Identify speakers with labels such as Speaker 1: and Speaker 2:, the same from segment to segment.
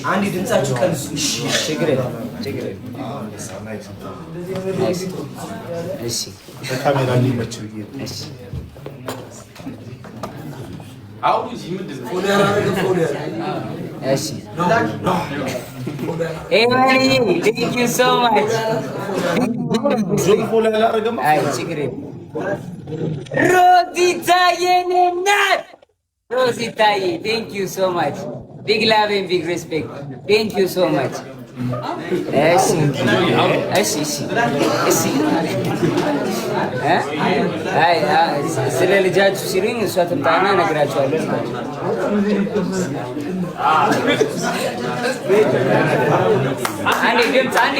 Speaker 1: عندي دمساችሁ ቀንሱ ችግር የለም እሺ
Speaker 2: ካሜራ ሊመች ብዬ
Speaker 1: እሺ
Speaker 3: አሁን እዚህ ምንድን ነው
Speaker 1: እሺ ኤማኒ thank you so much
Speaker 2: ዞን ፎሎ ያላረገማ
Speaker 1: አይ ችግር የለም ሮዚታዬ ነናት ሮዚታዬ thank you so much big love and big respect thank you so much እሺ እሺ እሺ አይ ስለ ልጃችሁ ሲሉኝ እሷ ትምጣና እነግራቸዋለሁ አንዴ ድምፅ አንዴ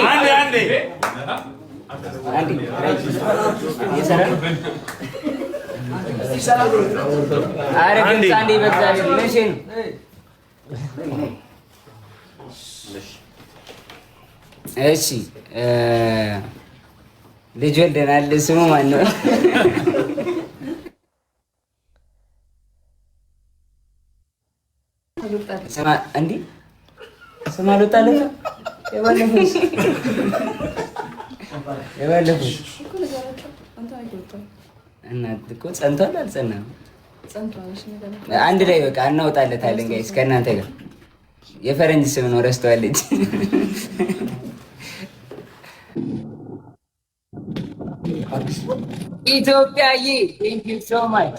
Speaker 1: ኧረ ድምፅ አንዴ በእግዚአብሔር መቼ ነው እሺ ልጅ ወልደናል ስሙ ማን ነው ስማ እንዴ ስማ አልወጣለትም የባለፈው እናት እኮ ጸንቷል አልጸናም አንድ ላይ በቃ እናወጣለታለን ጋይስ ከእናንተ ጋር የፈረንጅ ስም ነው ረስተዋለች ኢትዮጵያዬ thank you so much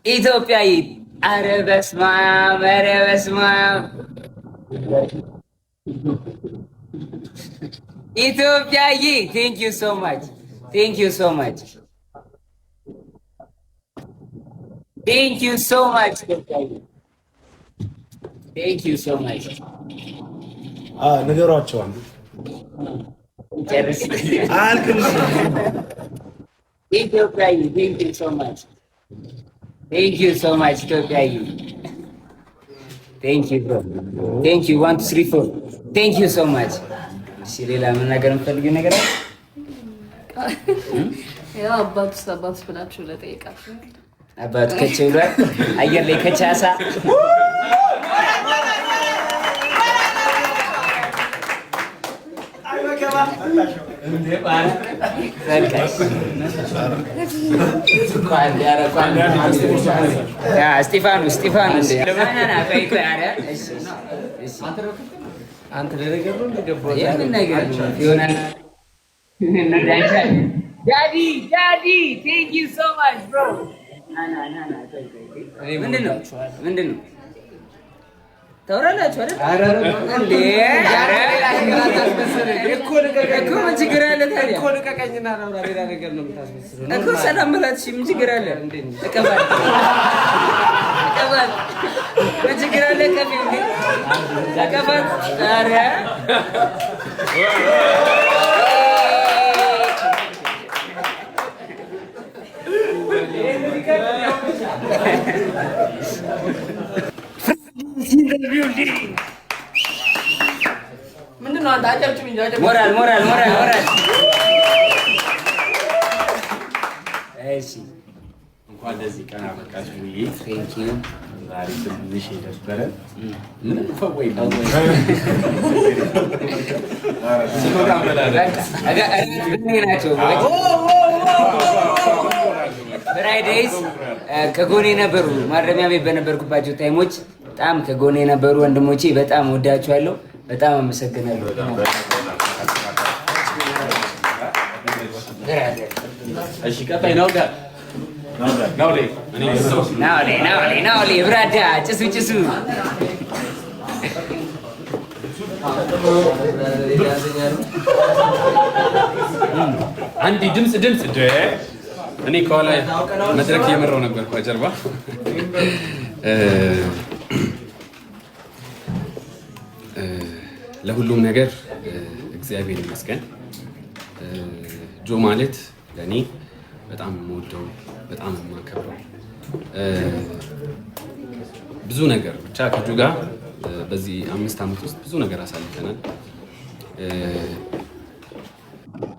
Speaker 1: ኢትዮጵያዬ ኧረ በስመ አብ ኧረ በስመ አብ ኢትዮጵያዬ thank you so much thank you so much thank you so much thank you so much
Speaker 2: ነገሯቸው አንዱ
Speaker 1: ጨርስ ኢትዮጵያዬ thank you so much thank you so much ኢትዮጵያዬ thank you bro thank you 1 2 3 4 thank you so much እሺ ሌላ ምን ነገር የምትፈልጊው ነገር አለ
Speaker 4: ያው አባቱ ብላችሁ ለጠይቃችሁ
Speaker 1: አባቱ ከቼ ብሏል አየር ላይ ከቻሳ እስጢፋኖስ
Speaker 5: አንተ ለነገር ነው እንደገባው
Speaker 1: የምን ነገር ይሆናል ዳዲ thank you so much bro ምንድነው ታወራላችሁ አይደል እንዴ እኮ ምን ችግር አለ ታዲያ
Speaker 5: እኮ ልቀቀኝና አውራ ሌላ ነገር ነው የምታስመስለው
Speaker 1: እኮ ሰላም በላችሁ ምን ችግር አለ ተቀበል ምን ችግር አለ ተቀበል ኧረ
Speaker 4: ምንድን ነው አንተ አጨብጭብ እንጂ
Speaker 1: ሞራል እሺ
Speaker 3: እንኳን ለዚህ ቀን አበቃችሁ ብዬ
Speaker 1: ቴንክ ዩ
Speaker 3: ዛሬ ትንሽ የደበረ ምንም ፈወይ
Speaker 1: ናቸው ፍራይዴይስ ከጎኔ ነበሩ ማረሚያ ቤት በነበርኩባቸው ታይሞች በጣም ከጎኔ የነበሩ ወንድሞቼ በጣም ወዳችኋለሁ በጣም አመሰግናለሁ
Speaker 3: እሺ ቀጣይ ነው ጋር ናውሌ
Speaker 1: ብራዳ ጭሱ
Speaker 3: አንዲ ድምጽ እኔ ከኋላ መድረክ እየመራው ነበር ከጀርባ ለሁሉም ነገር እግዚአብሔር ይመስገን ጆ ማለት ለእኔ በጣም የምወደው በጣም የማከብረው ብዙ ነገር ብቻ ከጆ ጋር በዚህ 5 ዓመት ውስጥ ብዙ ነገር አሳልፈናል።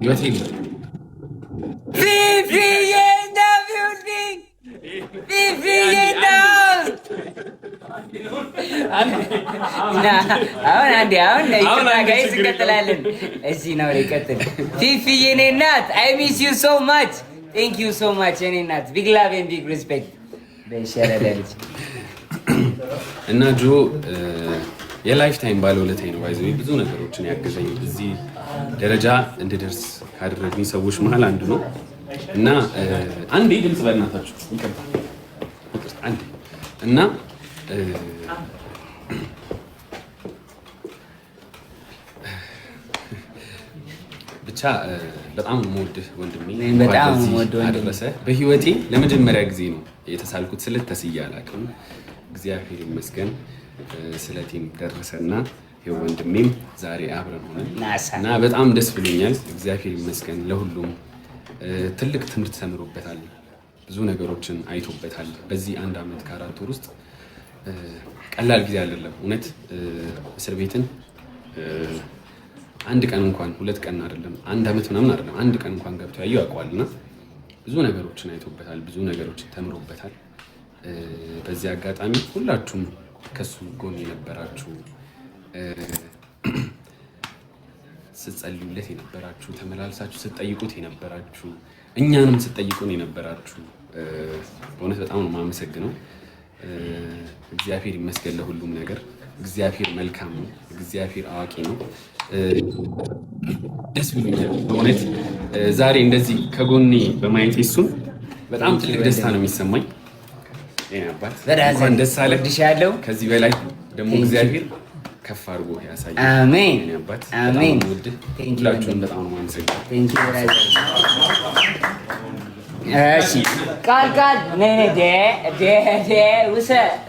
Speaker 3: ህይወቴ
Speaker 1: አሁን ጋይስ እንቀጥላለን። እዚህ ነው ይቀጥል። ፊፊ የኔ እናት አይ ሚስ ዩ ሶ ማች ቴንክ ዩ ሶ ማች የኔ እናት ቢግ ላቭ ኤንድ ቢግ ሪስፔክት በሸረደልች
Speaker 3: እና ጆ የላይፍ ታይም ባለውለታዬ ነው። ባይዘው ብዙ ነገሮችን ያገዘኝ እዚህ ደረጃ እንድደርስ ካደረጉኝ ሰዎች መሀል አንዱ ነው እና አንዴ ድምጽ በእናታችሁ ይቀርታል አንዴ እና ብቻ በጣም የምወድህ ወንድሜ
Speaker 1: በጣም የምወደው
Speaker 3: አደረሰ። በህይወቴ ለመጀመሪያ ጊዜ ነው የተሳልኩት ስለት ተስዬ አላውቅም። እግዚአብሔር ይመስገን ስለቴም ደረሰና ይኸው ወንድሜም ዛሬ አብረን ሆነን እና በጣም ደስ ብሎኛል። እግዚአብሔር ይመስገን ለሁሉም ትልቅ ትምህርት ተምሮበታል። ብዙ ነገሮችን አይቶበታል። በዚህ 1 ዓመት ከ4 ወር ውስጥ ቀላል ጊዜ አይደለም። እውነት እስር ቤትን 1 ቀን እንኳን 2 ቀን አይደለም 1 ዓመት ምናምን አይደለም 1 ቀን እንኳን ገብቶ ያየው ያውቀዋልና ብዙ ነገሮችን አይቶበታል። ብዙ ነገሮችን ተምሮበታል። በዚህ አጋጣሚ ሁላችሁም ከሱ ጎን የነበራችሁ ስትጸልዩለት የነበራችሁ ተመላልሳችሁ ስትጠይቁት የነበራችሁ እኛንም ስትጠይቁን የነበራችሁ በእውነት በጣም ነው የማመሰግነው። እግዚአብሔር ይመስገን ለሁሉም ነገር። እግዚአብሔር መልካም ነው። እግዚአብሔር አዋቂ ነው። ደስ ብሎኛል በእውነት ዛሬ እንደዚህ ከጎኔ በማየት እሱን በጣም ትልቅ ደስታ ነው የሚሰማኝ። አባት እንኳን ደስ አለህ። ከዚህ በላይ ደግሞ እግዚአብሔር ከፍ አድርጎ ያሳያል።
Speaker 1: አሜን
Speaker 3: አባት
Speaker 1: አሜን።
Speaker 3: ሁላችሁም በጣም ነው የማመሰግነው።
Speaker 1: እሺ ቃል ነይ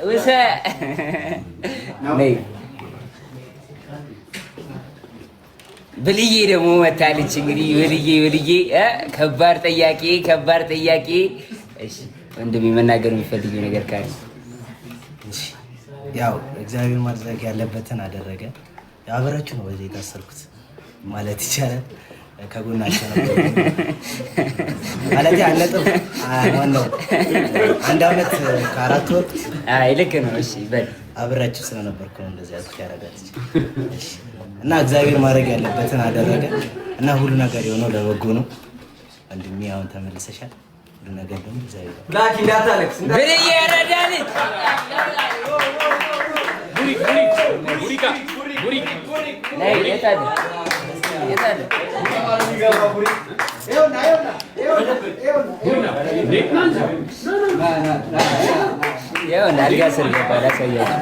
Speaker 1: ውሰ ነይ ብልዬ ደግሞ መታለች። እንግዲህ ብልዬ ከባድ ጥያቄ። እሺ ወንድሜ መናገር የሚፈልገው ነገር ካለ?
Speaker 6: ያው እግዚአብሔር ማድረግ ያለበትን አደረገ። አብራችሁ ነው በዚህ የታሰርኩት ማለት ይቻላል። ከጎናቸው ነበር ማለት ያለጠው ዋናው 1 ዓመት ከ4 ወር
Speaker 1: ልክ ነው። እሺ በል
Speaker 6: አብራችሁ ስለነበርኩ ነው እንደዚህ ያልኩት ያረጋግጥ እና እግዚአብሔር ማድረግ ያለበትን አደረገ እና ሁሉ ነገር የሆነው ለበጎ ነው። ወንድሜ አሁን ተመልሰሻል። ሁሉ ነገር ደግሞ እግዚአብሔር
Speaker 5: ላኪ እንዳታለቅስ
Speaker 1: ብልዬ ያረዳል። ነይ የታለ አልጋ ስር ገባ። ላሳያችሁ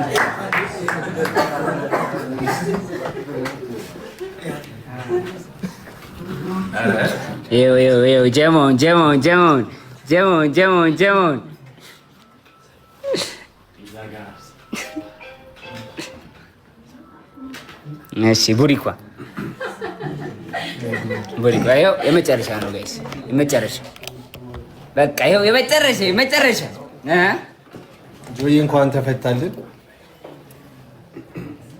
Speaker 1: ጀሞን እሺ ቡሪኳ ይኸው የመጨረሻ ነው ጋይስ፣ የመጨረሻ በቃ ይኸው የመጨረሻ
Speaker 2: ጆዬ እንኳን ተፈታልን።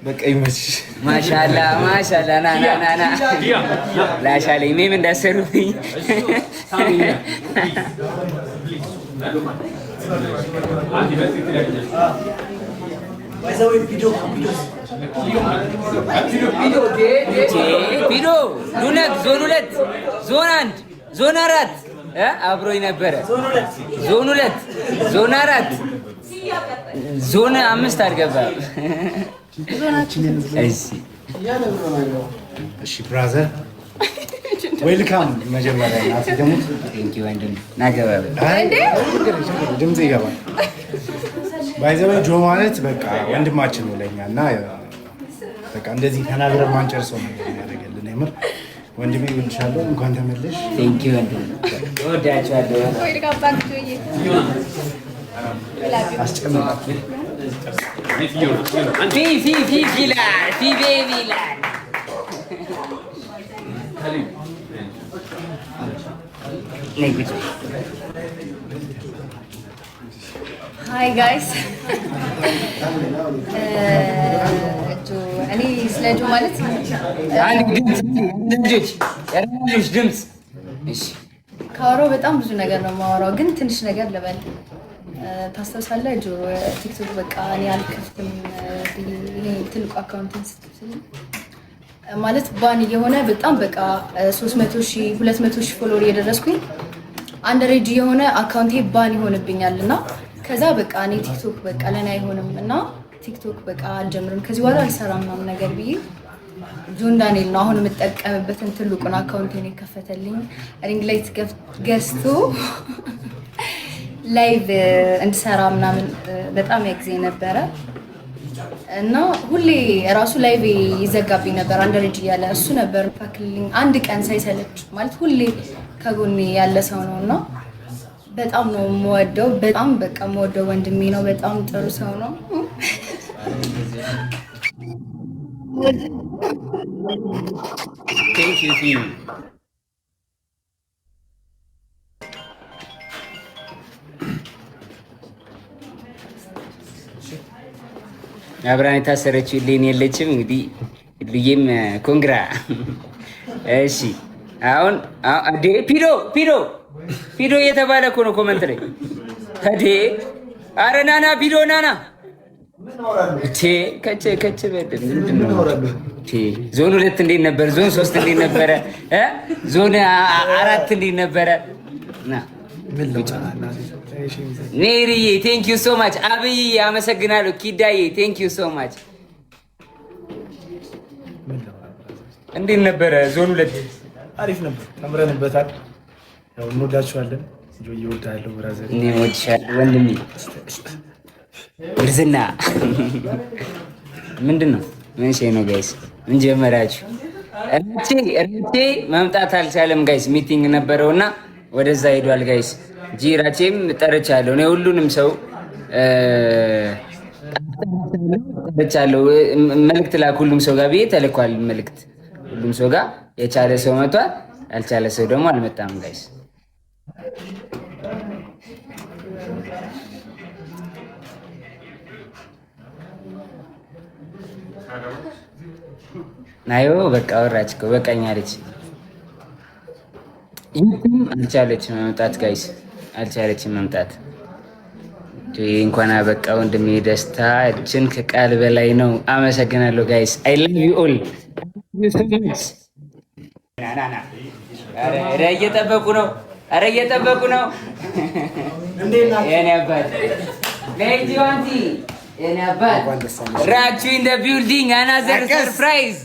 Speaker 2: በቃ ይመችሽ።
Speaker 1: ማሻአላ ና ላሻለኝ ሜም እንዳሰሩብኝ ቪዲዮ ሉነት ዞን 2 ዞን 1 ዞን 4 አብሮኝ ነበረ። ዞን 2 ዞን 4 ዞን 5 አልገባም።
Speaker 2: እሺ ብራዘር ዌልካም። መጀመሪያ ናት ደግሞ
Speaker 1: ቴንክ ዩ ወንድም ናገባ
Speaker 2: ድምጽ ይገባል። ባይዘው ጆ ማለት በቃ ወንድማችን ነው ለኛ እና በቃ እንደዚህ ተናግረን ማንጨርሰው ነገር ያደርገልን። የምር ወንድሜ እወድሻለሁ። እንኳን ተመለሽ።
Speaker 1: ቴንክ ዩ ወንድም እወዳችኋለሁ።
Speaker 2: አስጨምጣት
Speaker 1: ፊ ነይ ቁጭ።
Speaker 7: ሃይ ጋይስ እኔ ስለ ጆ ማለት
Speaker 1: አንድ ድምፅ እሺ
Speaker 7: ካወራው በጣም ብዙ ነገር ነው የማወራው፣ ግን ትንሽ ነገር ልበል። ታስታውሳለህ ጆ ቲክቶክ በቃ እኔ አልከፍትም ይሄ ትልቁ አካውንትን ስትከፍትልኝ ማለት ባን የሆነ በጣም በቃ 300,000 200,000 ፎሎወር እየደረስኩኝ አንደሬጅ የሆነ አካውንቴ ባን ይሆንብኛል እና ከዛ በቃ እኔ ቲክቶክ በቃ ለኔ አይሆንም እና ቲክቶክ በቃ አልጀምርም ከዚህ በኋላ አልሰራም ምናምን ነገር ብዬ ጆን ዳንኤል ነው አሁን የምጠቀምበትን ትልቁን አካውንቴን የከፈተልኝ። ሪንግ ላይት ገዝቶ ላይቭ እንድሰራ ምናምን በጣም ያግዘኝ ነበረ እና ሁሌ ራሱ ላይቭ ይዘጋብኝ ነበር አንደሬጅ እያለ እሱ ነበር ፋክልኝ አንድ ቀን ሳይሰለች ማለት ሁሌ ከጎኔ ያለ ሰው ነው እና በጣም ነው የምወደው። በጣም በቃ የምወደው ወንድሜ ነው። በጣም ጥሩ ሰው ነው።
Speaker 1: አብራን የታሰረችው ሌን የለችም። እንግዲህ ልዬም ኮንግራ። እሺ አሁን ፒዶ እየተባለ እኮ ነው ኮመንት ላይ ሄዴ። አረ ናና ፒዶ ናና ከች ምንድን ነው? ዞን 2 እንዴት ነበር? ዞን 3 እንዴት ነበረ? ዞን 4 እንዴት ነበረ? ኔሪዬ ቴንክ ዩ ሶ ማች። አብይ አመሰግናለሁ። ኪዳዬ ቴንክ ዩ ሶ ማች። እንዴት ነበረ ዞን 2?
Speaker 2: አሪፍ ነበር፣ ተምረንበታል። ያው እንወዳችኋለን። ጆዬ እወድሃለሁ ብራዘር።
Speaker 1: እኔ እወድሻለሁ ወንድሜ። እርዝና ምንድን ነው? ምን ሼ ነው ጋይስ? ምን ጀመራችሁ? ራቼ መምጣት አልቻለም ጋይስ፣ ሚቲንግ ነበረውና ወደዛ ሄዷል ጋይስ። ራቼም ጠርቻለሁ። እኔ ሁሉንም ሰው ጠርቻለሁ። መልእክት ላክ ሁሉም ሰው ጋር ብዬ ተልኳል። መልእክት ሁሉም ሰው ጋር የቻለ ሰው መጥቷል፣ ያልቻለ ሰው ደግሞ አልመጣም ጋይስ። ናዮ በቃ ወራች እኮ በቃኝ አለች። ይህም አልቻለችም መምጣት ጋይስ፣ አልቻለችም መምጣት። እንኳን በቃ ወንድሜ ደስታችን ከቃል በላይ ነው። አመሰግናለሁ ጋይስ። አይ ላቭ ዩ ኦል። ኧረ እየጠበቁ ነው፣ ኧረ እየጠበቁ ነው። የኔ አባት ሌጂዋንቲ የኔ አባት ራቹ ኢን ዘ ቢልዲንግ አናዘር ሰርፕራይዝ።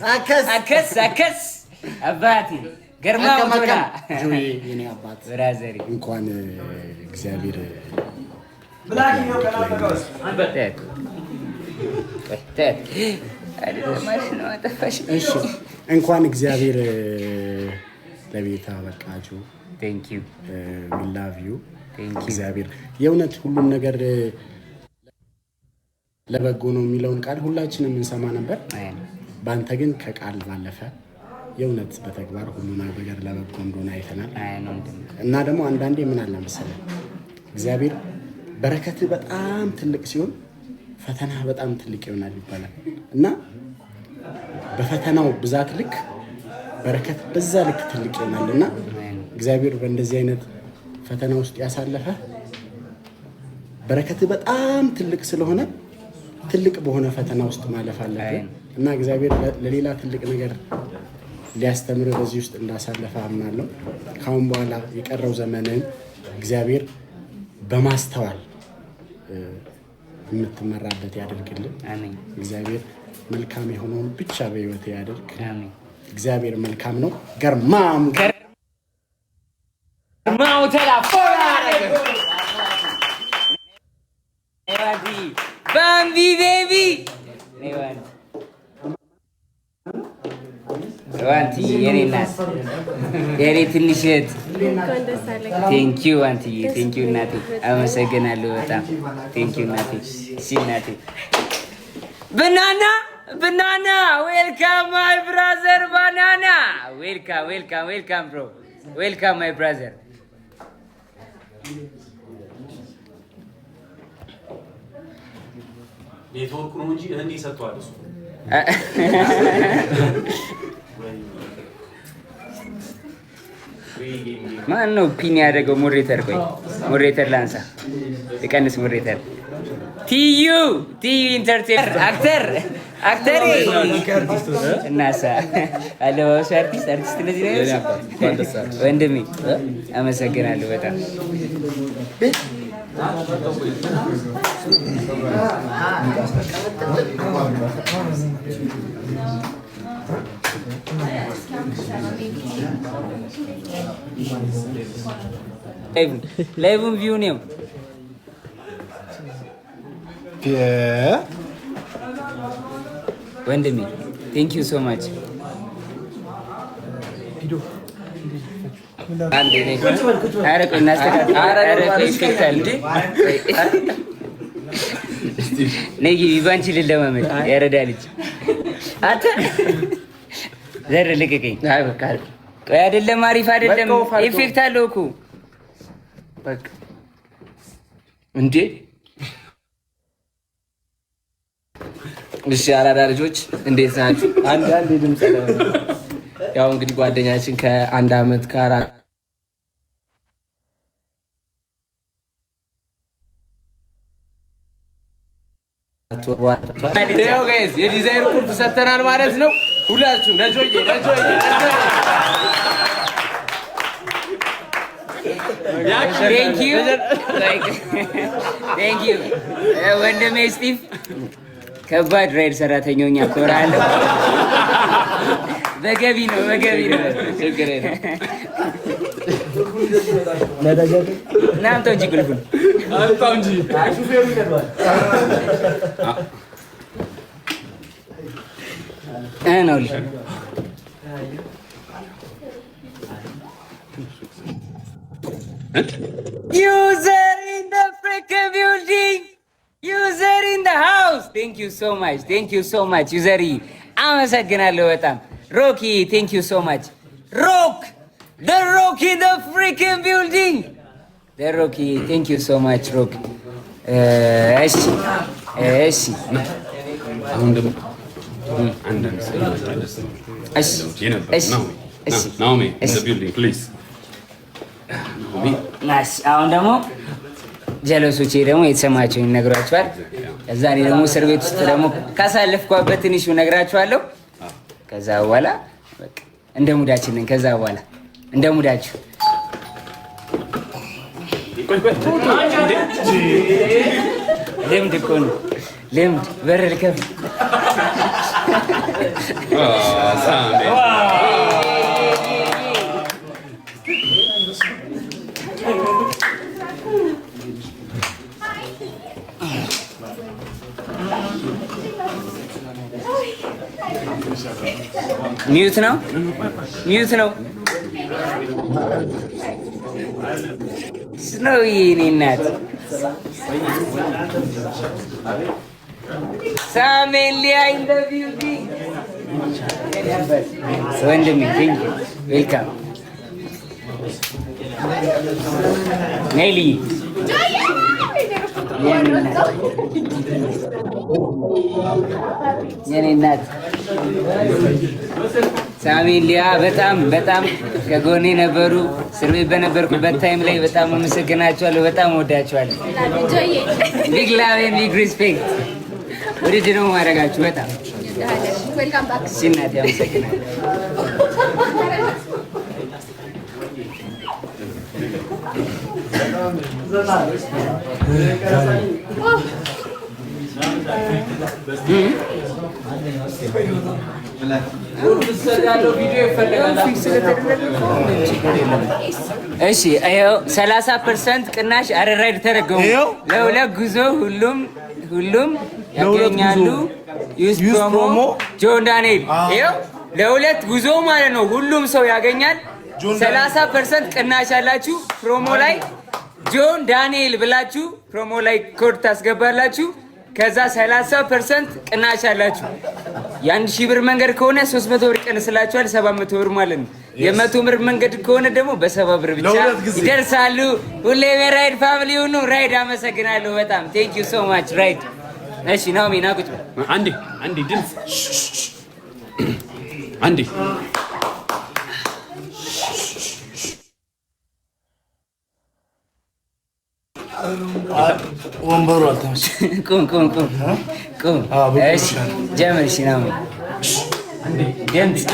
Speaker 1: አከስ አባቴ ገርማው ቶላ
Speaker 2: ጆዬ የኔ አባት
Speaker 1: ብራዘሪ
Speaker 2: እንኳን እግዚአብሔር እንኳን እግዚአብሔር ለቤታ በቃችሁ።
Speaker 1: ቴንክ ዩ
Speaker 2: ዊ ላቭ ዩ። እግዚአብሔር የእውነት ሁሉም ነገር ለበጎ ነው የሚለውን ቃል ሁላችንም እንሰማ ነበር። በአንተ ግን ከቃል ባለፈ የእውነት በተግባር ሁሉ ነገር ለበጎ እንደሆነ አይተናል። እና ደግሞ አንዳንዴ ምን አለ መሰለህ እግዚአብሔር በረከት በጣም ትልቅ ሲሆን ፈተና በጣም ትልቅ ይሆናል ይባላል እና በፈተናው ብዛት ልክ በረከት በዛ ልክ ትልቅ ይሆናል እና እግዚአብሔር በእንደዚህ አይነት ፈተና ውስጥ ያሳለፈ በረከት በጣም ትልቅ ስለሆነ ትልቅ በሆነ ፈተና ውስጥ ማለፍ አለብህ እና እግዚአብሔር ለሌላ ትልቅ ነገር ሊያስተምር በዚህ ውስጥ እንዳሳለፈ አምናለሁ። ካሁን በኋላ የቀረው ዘመንን እግዚአብሔር በማስተዋል የምትመራበት ያደርግልን። እግዚአብሔር መልካም የሆነውን ብቻ በህይወት ያደርግ። እግዚአብሔር መልካም ነው። ገርማም
Speaker 1: ተላፎራ ባምቢ ቤቢ ዋንቲ የኔ እናት የኔ ትንሽ እህት ቴንኪው ዋንትዬ፣ ቴንኪው እናቴ፣ አመሰግናለሁ በጣም ቴንኪው እናቴ። እሺ እናቴ ብናና ዌልካም ማይ ብራዘር ባናና ዌልካም ብሮ ዌልካም ማይ ብራዘር
Speaker 3: ኔትወርክ ነው እንጂ እንዲህ ሰጥቷል እሱ
Speaker 1: ማን ነው ፒን ያደረገው? ሞዴሬተር ቆይ ሞዴሬተር ላንሳ ልቀንስ። ሞዴሬተር ቲዩ ኢንተርቴይነር አክተር እናሳ አለባበሱ አርቲስት እንደዚህ ነው ወንድሜ። አመሰግናለሁ በጣም ላይቭን ቪው ነው ወንድሜ። ቴንክ ዩ ሶ ማች። ነይ ባንቺ ልለማመድ ያረዳ ልጅ አንተ ዘር ልቅቀኝ። ቆይ አይደለም አሪፍ አይደለም። ኢፌክት አለው እኮ በቃ
Speaker 5: እንዴ። እሺ አራዳ ልጆች እንዴት ናችሁ? አንድ ድምጽ ያው እንግዲህ ጓደኛችን ከአንድ አመት ከአራት የዲዛይን ቁልፍ ሰጥተናል ማለት ነው። ሁላችሁ ነጆዬ
Speaker 1: ወንድሜ ስቲቭ ከባድ ራይድ ሰራተኛውኛ ኮራለሁ። በገቢ ነው ችግር የለም። ናምጣው እንጂ ቁልፉን አምጣው እንጂ ሹፌሩ ይደርባል ነው ልጅ user in the freaking building, user in the house. Thank you so much user. አመሰግናለሁ በጣም ሮኪ። thank you so much rock in the freaking building, the rocky. thank you so much rock. እሺ
Speaker 3: አሁን ደግሞ አንዳንድ
Speaker 1: አሁን ደግሞ ጀለሶቼ ደግሞ የተሰማቸውን ይነግሯቸዋል። ከዛ እኔ ደግሞ እስር ቤት ውስጥ ደግሞ ካሳለፍኳበት ትንሹ እነግራችኋለሁ። ከዛ በኋላ በቃ እንደ ሙዳችን ነን። ከዛ በኋላ እንደ ሙዳችሁ ልምድ እኮ ነው ልምድ። በር ልከፍት ሚዩት ነው ስኖው የኔ እናት ሳሜሊያ ኢን ዘ ቢልዲንግ ወንድሜ ቴንክ ዩ ዌልካም ኔሊ የኔ እናት ሳሜሊያ በጣም ከጎኔ ነበሩ። እስር ቤት በነበርኩበት ታይም ላይ በጣም አመሰግናቸዋለሁ። በጣም ወዳቸዋለሁ። ቢግ ላቭ ኤንድ ቢግ ሪስፔክት። ወደድ ነው ማድረጋችሁ በጣም ሲናት ያመሰግናለሁ። እሺ ይኸው 30% ቅናሽ አረራይድ ተደረገው ለሁለት ጉዞ ሁሉም ያገኛሉ። ዩዝ ፕሮሞ ጆን ዳንኤል ይኸው ለሁለት ጉዞ ማለት ነው። ሁሉም ሰው ያገኛል። 30% ቅናሽ አላችሁ ፕሮሞ ላይ ጆን ዳንኤል ብላችሁ ፕሮሞ ላይ ኮድ ታስገባላችሁ። ከዛ 30% ቅናሽ አላችሁ። የአንድ ሺህ ብር መንገድ ከሆነ 300 ብር ቀንስላችኋል፣ 700 ብር ማለት ነው። የ100 ብር መንገድ ከሆነ ደግሞ በ70 ብር ብቻ ይደርሳሉ። ሁሌ ራይድ ፋሚሊ ሁኑ። ራይድ አመሰግናለሁ በጣም ቴንክ ዩ ሶ ማች ራይድ። እሺ ናኦሚ ና ቁጭ በል
Speaker 3: አንዴ ድምፅ አንዴ
Speaker 2: ወንበሩ አልተመቸኝም።
Speaker 1: ቁም እሺ ጀምር። እሺ ናኦሚ ድምፅ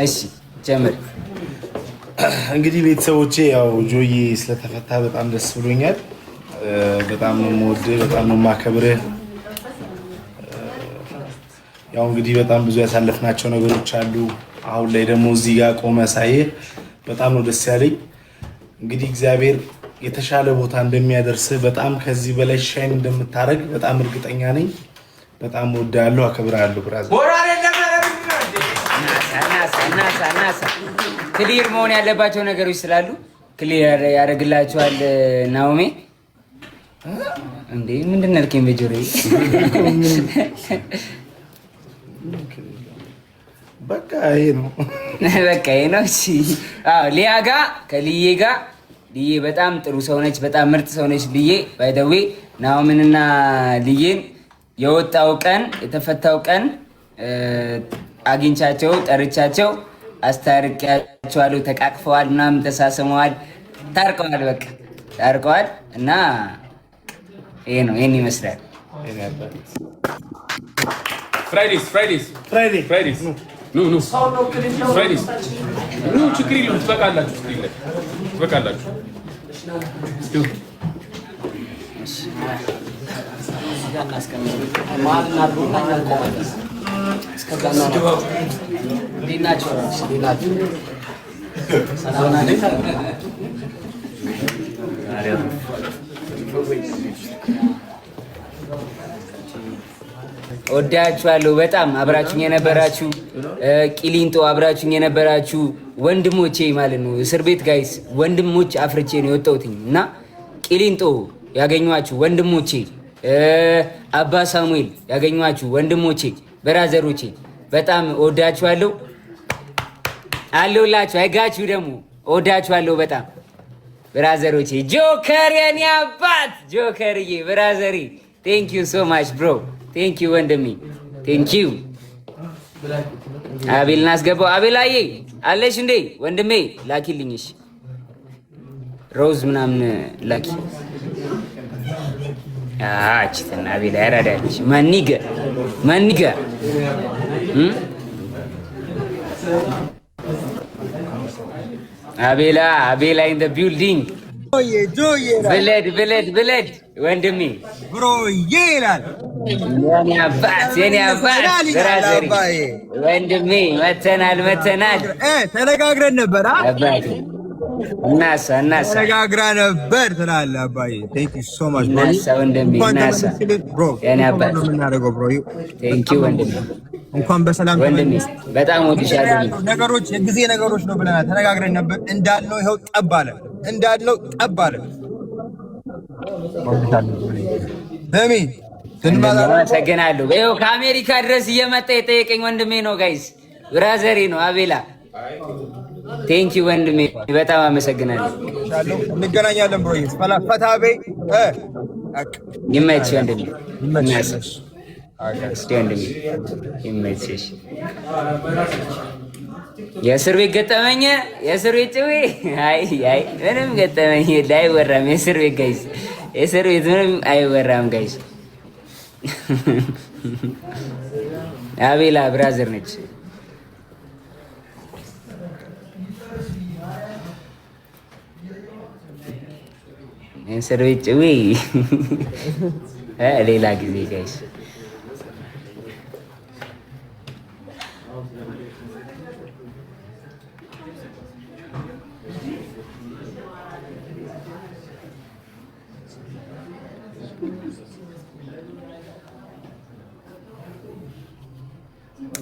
Speaker 1: እሺ ጀምር።
Speaker 2: እንግዲህ ቤተሰቦቼ ያው ጆዬ ስለተፈታ በጣም ደስ ብሎኛል። በጣም ነው የምወድህ፣ በጣም ነው የማከብርህ። ያው እንግዲህ በጣም ብዙ ያሳለፍናቸው ነገሮች አሉ። አሁን ላይ ደግሞ እዚህ ጋር ቆመ ሳይህ በጣም ነው ደስ ያለኝ። እንግዲህ እግዚአብሔር የተሻለ ቦታ እንደሚያደርስህ በጣም ከዚህ በላይ ሻይን እንደምታደርግ በጣም እርግጠኛ ነኝ። በጣም እወድሃለሁ፣ አከብርሃለሁ ብራዘር።
Speaker 1: ክሊር መሆን ያለባቸው ነገሮች ስላሉ ክሊር ያደርግላችኋል። ናኦሚ እንዴ ምንድን ነው ያልከኝ በጆሮዬ?
Speaker 2: በቃ ይሄ ነው
Speaker 1: በቃ ይሄ ነው። እሺ አዎ ሊያ ጋር ከልዬ ጋር ልዬ በጣም ጥሩ ሰው ነች፣ በጣም ምርጥ ሰው ነች። ልዬ ባይ ዘ ዌይ ናኦምንና ልዬን የወጣው ቀን የተፈታው ቀን አግኝቻቸው ጠርቻቸው አስታርቂያቸዋለሁ። ተቃቅፈዋል፣ ምናምን ተሳስመዋል፣ ታርቀዋል። በቃ ታርቀዋል እና ይሄ ነው። ይሄን ይመስላል።
Speaker 3: ፍራይዴስ ኑ ፍራይዴስ ኑ ችግር የለውም። ትበቃላችሁ።
Speaker 1: ወዳችኋለሁ በጣም አብራችሁኝ የነበራችሁ ቂሊንጦ አብራችሁኝ የነበራችሁ ወንድሞቼ ማለት ነው። እስር ቤት ጋይስ ወንድሞች አፍርቼ ነው የወጣሁት እና ቂሊንጦ ያገኟችሁ ወንድሞቼ፣ አባ ሳሙኤል ያገኟችሁ ወንድሞቼ፣ ብራዘሮቼ በጣም ወዳችኋለሁ። አለሁላችሁ። አይጋችሁ ደግሞ ወዳችኋለሁ በጣም ብራዘሮቼ። ጆከር የኔ አባት ጆከርዬ ብራዘሪ ቴንክ ዩ ሶ ማች ብሮ ቴንክ ዩ ወንድሜ ቴንክ ዩ። አቤል ናስገባው። አቤላዬ አለሽ እንዴ ወንድሜ? ላኪልኝሽ ሮዝ ምናምን ላኪ። አችተና አቤላ ያራዳልሽ ማኒገ አቤላ ኢን ዘ ቢልዲንግ ብለድ ወንድሜ
Speaker 8: ብሮዬ ይላል
Speaker 1: የኔ አባት ብራዘሪ ወንድሜ መተናል
Speaker 8: ተነጋግረን ነበር።
Speaker 1: አባቴ እናሳ
Speaker 8: ተነጋግራ ነበር ትላለህ አባዬ። ቴንክ ዩ ሶ ማች
Speaker 1: እናሳ ወንድሜ እናሳ የኔ አባት ቴንክ ዩ ወንድሜ።
Speaker 8: እንኳን በሰላም
Speaker 1: ወንድሜ በጣም ወድሻለሁ።
Speaker 8: ነገሮች የጊዜ ነገሮች ነው ብለናል። ተነጋግረን ነበር እንዳልነው ይኸው ጠብ አለ።
Speaker 1: አመሰግናለሁ። ይኸው ከአሜሪካ ድረስ እየመጣ የጠየቀኝ ወንድሜ ነው ጋይስ፣ ብራዘሬ ነው አቤላ። ቴንክ ዩ ወንድሜ በጣም አመሰግናለሁ።
Speaker 8: እንገናኛለን ብሮ ፈታ በይ።
Speaker 1: ይመችሽ ወንድሜ ወንድሜ ይመችሽ። የእስር ቤት ገጠመኝ የእስር ቤት ጭዌ አይ ምንም ገጠመኝ አይወራም። የእስር ቤት ጋይስ የእስር ቤት ምንም አይወራም ጋይስ። አቤላ ብራዘር ነች። የእስር ቤት ጭዌ ሌላ ጊዜ ጋይስ።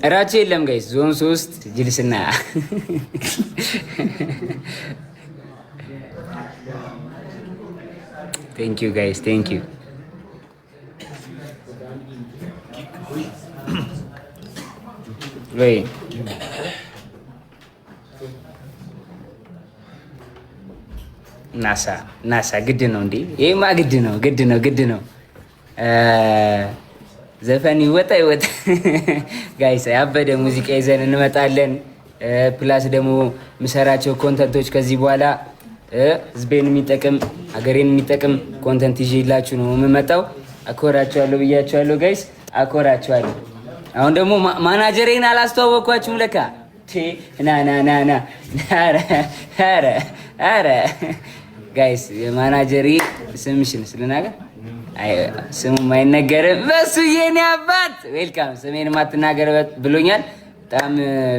Speaker 1: እራቸው የለም ጋይስ። ዞን 3 ጅልስና ቴንክ ዩ ጋይስ ቴንክ ዩ ወይ ናሳ ግድ ነው እንዴ? ይሄማ ግድ ነው። ዘፈን ይወጣ ጋይስ፣ ያበደ ሙዚቃ ይዘን እንመጣለን። ፕላስ ደግሞ ምሰራቸው ኮንተንቶች ከዚህ በኋላ ህዝቤን የሚጠቅም ሀገሬን የሚጠቅም ኮንተንት ይዤላችሁ ነው የምመጣው። አኮራችኋለሁ ብያችኋለሁ ጋይስ፣ አኮራችኋለሁ። አሁን ደግሞ ማናጀሬን አላስተዋወቅኳችሁም ለካ። ና ኧረ ጋይስ የማናጀሪ ስምሽን ስለናገር ስሙም አይነገርም። በሱ የኔ አባት ዌልካም። ስሜን ማትናገር ብሎኛል። በጣም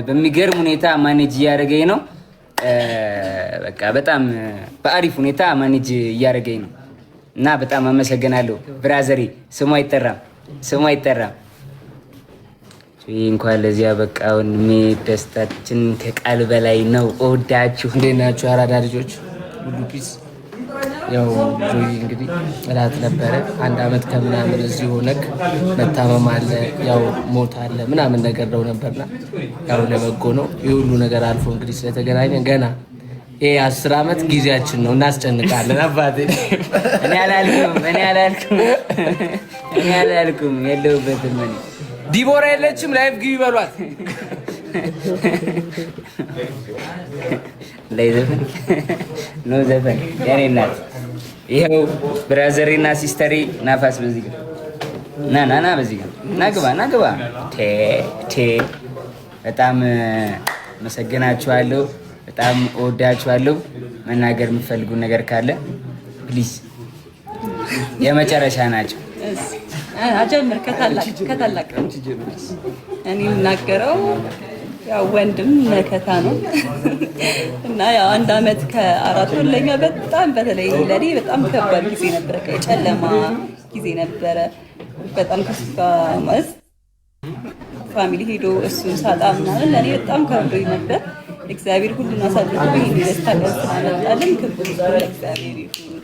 Speaker 1: በሚገርም ሁኔታ ማኔጅ እያደረገኝ ነው። በቃ በጣም በአሪፍ ሁኔታ ማኔጅ እያደረገኝ ነው እና በጣም አመሰግናለሁ ብራዘሪ። ስሙ አይጠራም። እንኳን ለዚያ በቃ ወንድሜ፣ ደስታችን ከቃል በላይ ነው። እወዳችሁ።
Speaker 5: እንዴት ናችሁ አራዳ ልጆች? ሁሉ ፒስ። ያው ጆይ እንግዲህ እላት ነበረ 1 ዓመት ከምናምን እዚህ ሆነክ መታመም አለ ያው ሞት አለ ምናምን ነገር ነው ነበርና ያው ለበጎ ነው። የሁሉ ነገር አልፎ እንግዲህ ስለተገናኘን ገና ይሄ 10 ዓመት ጊዜያችን ነው። እናስጨንቃለን። አባቴ
Speaker 1: እኔ አላልኩም የለሁበትም። እኔ
Speaker 5: ዲቦራ የለችም። ላይፍ ግቢ በሏት።
Speaker 1: ዘፈን ኖ ዘፈን የኔ እናት። ይኸው ብራዘሬና ሲስተሬ ናፋስ በዚህ ጋር ና በዚህ ጋር ናግባ በጣም መሰገናችኋለሁ። በጣም እወዳችኋለሁ። መናገር የምትፈልጉ ነገር ካለ ፕሊዝ፣ የመጨረሻ ናቸው።
Speaker 4: አጀምር። ከታላቅ እኔ የምናገረው ያው ወንድም መከታ ነው እና ያው 1 ዓመት ከ4 ወር ለኛ በጣም በተለይ ለኔ በጣም ከባድ ጊዜ ነበረ። የጨለማ ጊዜ ነበረ። በጣም ከስፋ ማለት ፋሚሊ ሄዶ እሱን ሳጣ ምናምን ለኔ በጣም ከብዶኝ ነበር። እግዚአብሔር ሁሉን አሳልፎ ይሄን ደስታ ቀስማለልን ክብር ለእግዚአብሔር ይሁን።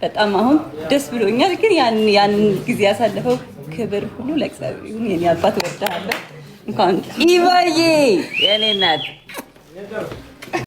Speaker 4: በጣም አሁን ደስ ብሎኛል። ግን ያን ጊዜ ያሳለፈው ክብር ሁሉ ለእግዚአብሔር ይሁን። የኔ አባት እወድሃለሁ። እንኳን
Speaker 1: ኢቫዬ የኔ እናት